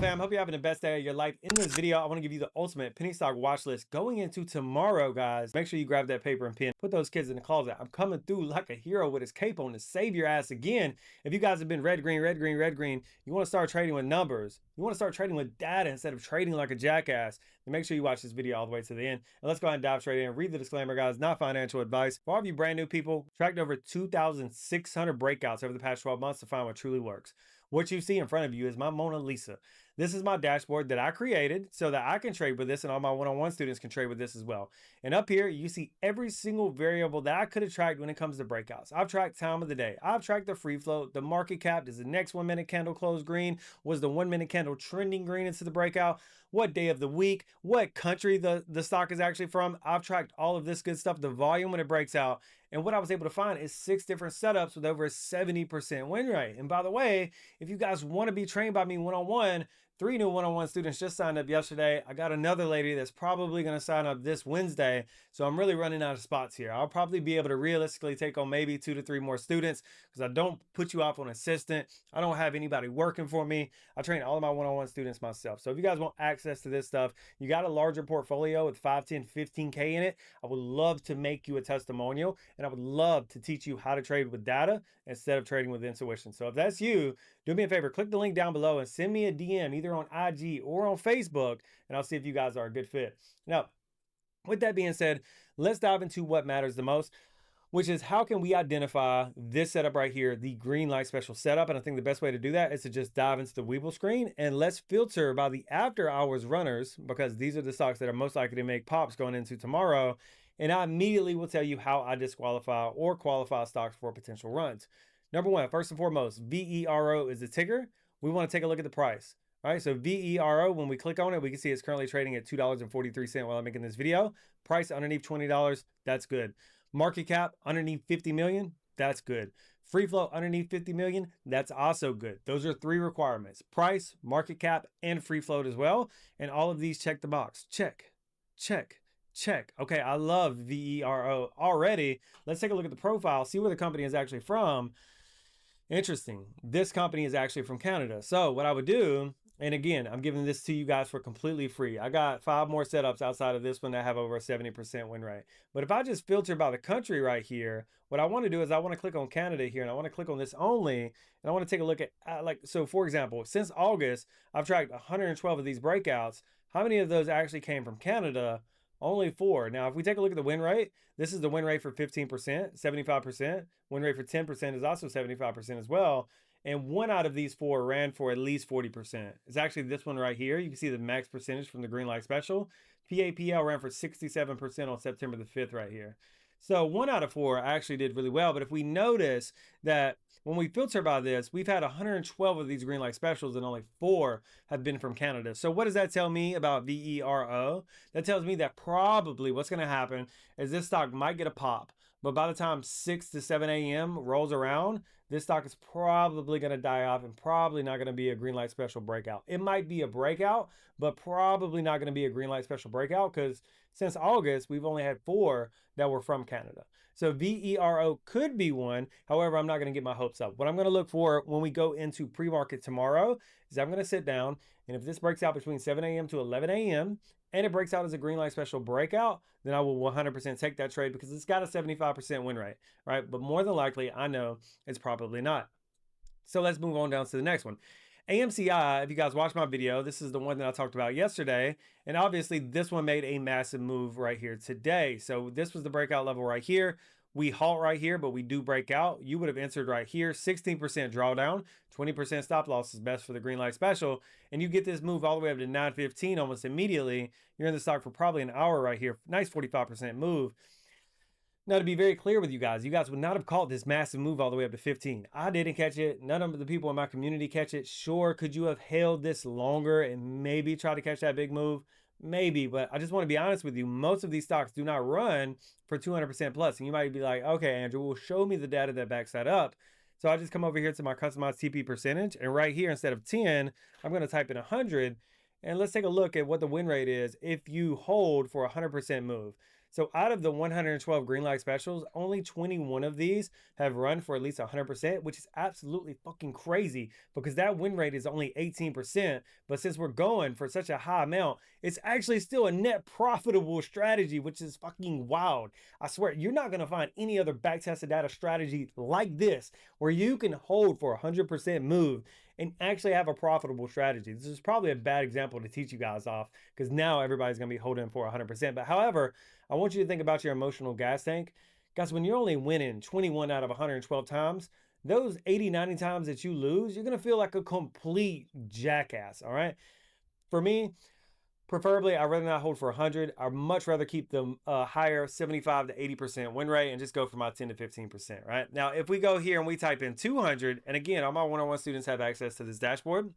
fam? Hope you're having the best day of your life. In this video, I want to give you the ultimate penny stock watch list going into tomorrow, guys. Make sure you grab that paper and pen. Put those kids in the closet. I'm coming through like a hero with his cape on to save your ass again. If you guys have been red, green, red, green, red, green, you want to start trading with numbers. You want to start trading with data instead of trading like a jackass. Then make sure you watch this video all the way to the end. And let's go ahead and dive straight in. Read the disclaimer, guys. Not financial advice. For all of you brand new people, tracked over 2,600 breakouts over the past 12 months to find what truly works. What you see in front of you is my Mona Lisa. This is my dashboard that I created so that I can trade with this and all my one-on-one students can trade with this as well. And up here, you see every single variable that I could have tracked when it comes to breakouts. I've tracked time of the day. I've tracked the free float, the market cap. Does the next 1 minute candle close green? Was the 1 minute candle trending green into the breakout? What day of the week? What country the stock is actually from? I've tracked all of this good stuff, the volume when it breaks out. And what I was able to find is 6 different setups with over a 70% win rate. And by the way, if you guys want to be trained by me one-on-one, 3 new one-on-one students just signed up yesterday. I got another lady that's probably going to sign up this Wednesday. So I'm really running out of spots here. I'll probably be able to realistically take on maybe 2 to 3 more students because I don't put you off on assistant. I don't have anybody working for me. I train all of my one-on-one students myself. So if you guys want access to this stuff, you got a larger portfolio with 5, 10, 15K in it, I would love to make you a testimonial and I would love to teach you how to trade with data instead of trading with intuition. So if that's you, do me a favor, click the link down below and send me a DM either on IG or on Facebook, and I'll see if you guys are a good fit. Now, with that being said, let's dive into what matters the most, which is how can we identify this setup right here, the green light special setup. And I think the best way to do that is to just dive into the Weeble screen and let's filter by the after hours runners because these are the stocks that are most likely to make pops going into tomorrow. And I immediately will tell you how I disqualify or qualify stocks for potential runs. Number one, first and foremost, VERO is the ticker. We want to take a look at the price. All right, so VERO, when we click on it, we can see it's currently trading at $2.43 while I'm making this video. Price underneath $20, that's good. Market cap underneath 50 million, that's good. Free float underneath 50 million, that's also good. Those are 3 requirements: price, market cap, and free float as well. And all of these check the box. Check, check, check. Okay, I love VERO already. Let's take a look at the profile, see where the company is actually from. Interesting. This company is actually from Canada. So what I would do, and again, I'm giving this to you guys for completely free. I got 5 more setups outside of this one that have over a 70% win rate. But if I just filter by the country right here, what I want to do is I want to click on Canada here and I want to click on this only. And I want to take a look at, so for example, since August, I've tracked 112 of these breakouts. How many of those actually came from Canada? Only 4. Now, if we take a look at the win rate, this is the win rate for 15%, 75%. Win rate for 10% is also 75% as well. And 1 out of these 4 ran for at least 40%. It's actually this one right here. You can see the max percentage from the green light special. PAPL ran for 67% on September the 5th right here. So 1 out of 4 actually did really well. But if we notice that when we filter by this, we've had 112 of these green light specials and only 4 have been from Canada. So what does that tell me about VERO? That tells me that probably what's going to happen is this stock might get a pop. But by the time 6 to 7 a.m. rolls around, this stock is probably going to die off and probably not going to be a green light special breakout. It might be a breakout, but probably not going to be a green light special breakout because since August, we've only had 4 that were from Canada. So VERO could be one. However, I'm not going to get my hopes up. What I'm going to look for when we go into pre-market tomorrow is I'm going to sit down, and if this breaks out between 7 a.m. to 11 a.m., and it breaks out as a green light special breakout, then I will 100% take that trade because it's got a 75% win rate, right? But more than likely, I know it's probably not. So let's move on down to the next one. AMCI, if you guys watched my video, this is the one that I talked about yesterday. And obviously this one made a massive move right here today. So this was the breakout level right here. We halt right here, but we do break out. You would have entered right here, 16% drawdown, 20% stop loss is best for the green light special. And you get this move all the way up to 915 almost immediately. You're in the stock for probably an hour right here. Nice 45% move. Now, to be very clear with you guys would not have caught this massive move all the way up to 15. I didn't catch it. None of the people in my community catch it. Sure, could you have held this longer and maybe try to catch that big move? Maybe, but I just want to be honest with you. Most of these stocks do not run for 200% plus. And you might be like, okay, Andrew, well, show me the data that backs that up. So I just come over here to my customized TP percentage. And right here, instead of 10, I'm going to type in 100. And let's take a look at what the win rate is if you hold for a 100% move. So out of the 112 green light specials, only 21 of these have run for at least 100%, which is absolutely fucking crazy because that win rate is only 18%. But since we're going for such a high amount, it's actually still a net profitable strategy, which is fucking wild. I swear, you're not going to find any other backtested data strategy like this where you can hold for 100% move and actually have a profitable strategy. This is probably a bad example to teach you guys off because now everybody's going to be holding for 100%. But however, I want you to think about your emotional gas tank. Guys, when you're only winning 21 out of 112 times, those 80, 90 times that you lose, you're going to feel like a complete jackass, all right? For me, preferably, I'd rather not hold for 100. I'd much rather keep them higher, 75 to 80% win rate, and just go for my 10 to 15%, right? Now, if we go here and we type in 200, and again, all my one-on-one students have access to this dashboard,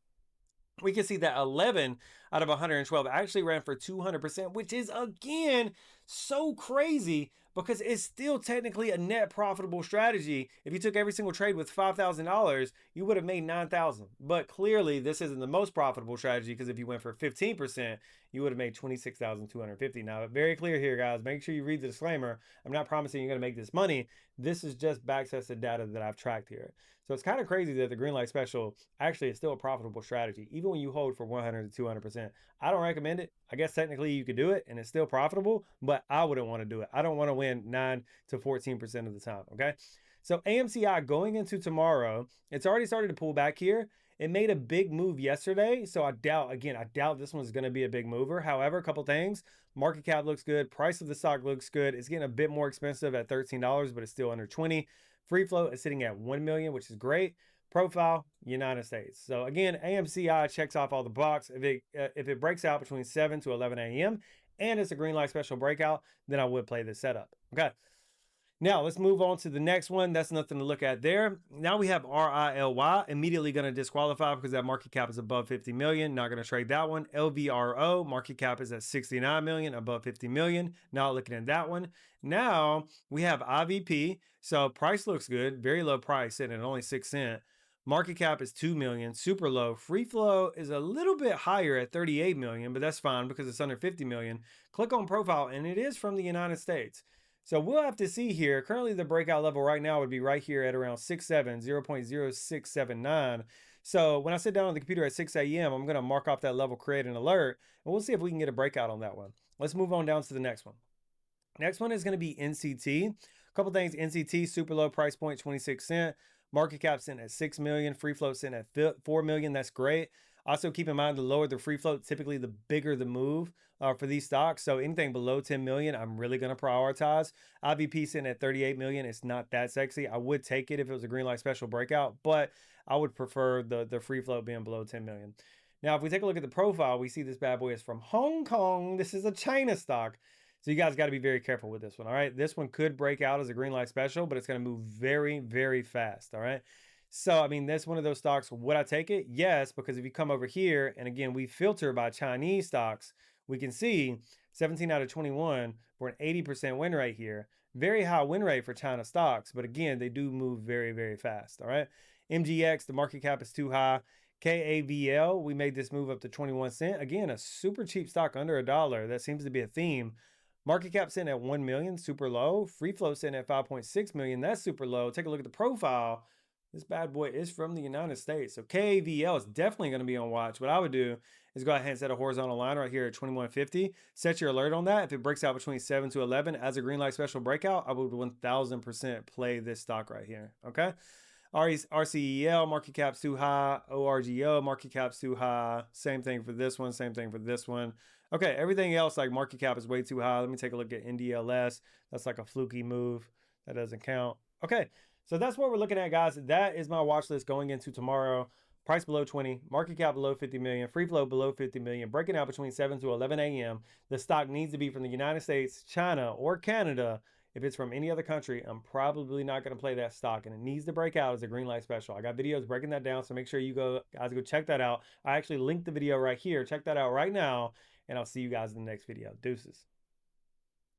we can see that 11 out of 112 actually ran for 200%, which is, again, so crazy because it's still technically a net profitable strategy. If you took every single trade with $5,000, you would have made $9,000. But clearly, this isn't the most profitable strategy because if you went for 15%, you would have made $26,250. Now, very clear here, guys. Make sure you read the disclaimer. I'm not promising you're going to make this money. This is just backtested data that I've tracked here. So it's kind of crazy that the green light special actually is still a profitable strategy, even when you hold for 100 to 200%. I don't recommend it. I guess technically you could do it and it's still profitable, but I wouldn't want to do it. I don't want to win 9 to 14% of the time, okay? So AMCI going into tomorrow, it's already started to pull back here. It made a big move yesterday, so I doubt this one's going to be a big mover. However, a couple things. Market cap looks good. Price of the stock looks good. It's getting a bit more expensive at $13, but it's still under 20. Free float is sitting at 1 million, which is great. Profile, United States. So again, AMCI checks off all the box. If it breaks out between 7 to 11 a.m. and it's a green light special breakout, then I would play this setup. Okay. Now let's move on to the next one. That's nothing to look at there. Now we have RILY, immediately going to disqualify because that market cap is above 50 million. Not going to trade that one. LVRO, market cap is at 69 million, above 50 million. Not looking at that one. Now we have IVP. So price looks good. Very low price, sitting at only 6 cents. Market cap is 2 million, super low. Free flow is a little bit higher at 38 million, but that's fine because it's under 50 million. Click on profile, and it is from the United States. So we'll have to see here. Currently, the breakout level right now would be right here at around 6.7, 0.0679. So when I sit down on the computer at 6 a.m., I'm going to mark off that level, create an alert, and we'll see if we can get a breakout on that one. Let's move on down to the next one. Next one is going to be NCT. A couple things. NCT, super low price point, 26 cents. Market cap sitting at 6 million. Free float sitting at 4 million. That's great. Also, keep in mind, the lower the free float, typically the bigger the move for these stocks. So anything below 10 million, I'm really going to prioritize. IVP sitting at 38 million. It's not that sexy. I would take it if it was a green light special breakout, but I would prefer the free float being below 10 million. Now, if we take a look at the profile, we see this bad boy is from Hong Kong. This is a China stock. So you guys got to be very careful with this one, all right? This one could break out as a green light special, but it's going to move very, very fast, all right? So, I mean, that's one of those stocks. Would I take it? Yes, because if you come over here, and again, we filter by Chinese stocks, we can see 17 out of 21 for an 80% win rate here. Very high win rate for China stocks, but again, they do move very, very fast, all right? MGX, the market cap is too high. KAVL, we made this move up to 21 cents. Again, a super cheap stock under $1. That seems to be a theme. Market cap sitting at 1 million, super low. Free flow sitting at 5.6 million, that's super low. Take a look at the profile. This bad boy is from the United States. So KAVL is definitely going to be on watch. What I would do is go ahead and set a horizontal line right here at 2150. Set your alert on that. If it breaks out between 7 to 11 as a green light special breakout, I would 1000% play this stock right here. Okay. RCEL, market cap's too high. ORGO, market cap's too high. Same thing for this one. Same thing for this one. Okay, everything else, like market cap is way too high. Let me take a look at NDLS. That's like a fluky move. That doesn't count. Okay, so that's what we're looking at, guys. That is my watch list going into tomorrow. Price below 20, market cap below 50 million, free flow below 50 million, breaking out between 7 to 11 a.m. The stock needs to be from the United States, China, or Canada. If it's from any other country, I'm probably not going to play that stock, and it needs to break out as a green light special. I got videos breaking that down, so make sure you guys go check that out. I actually linked the video right here. Check that out right now, and I'll see you guys in the next video. Deuces.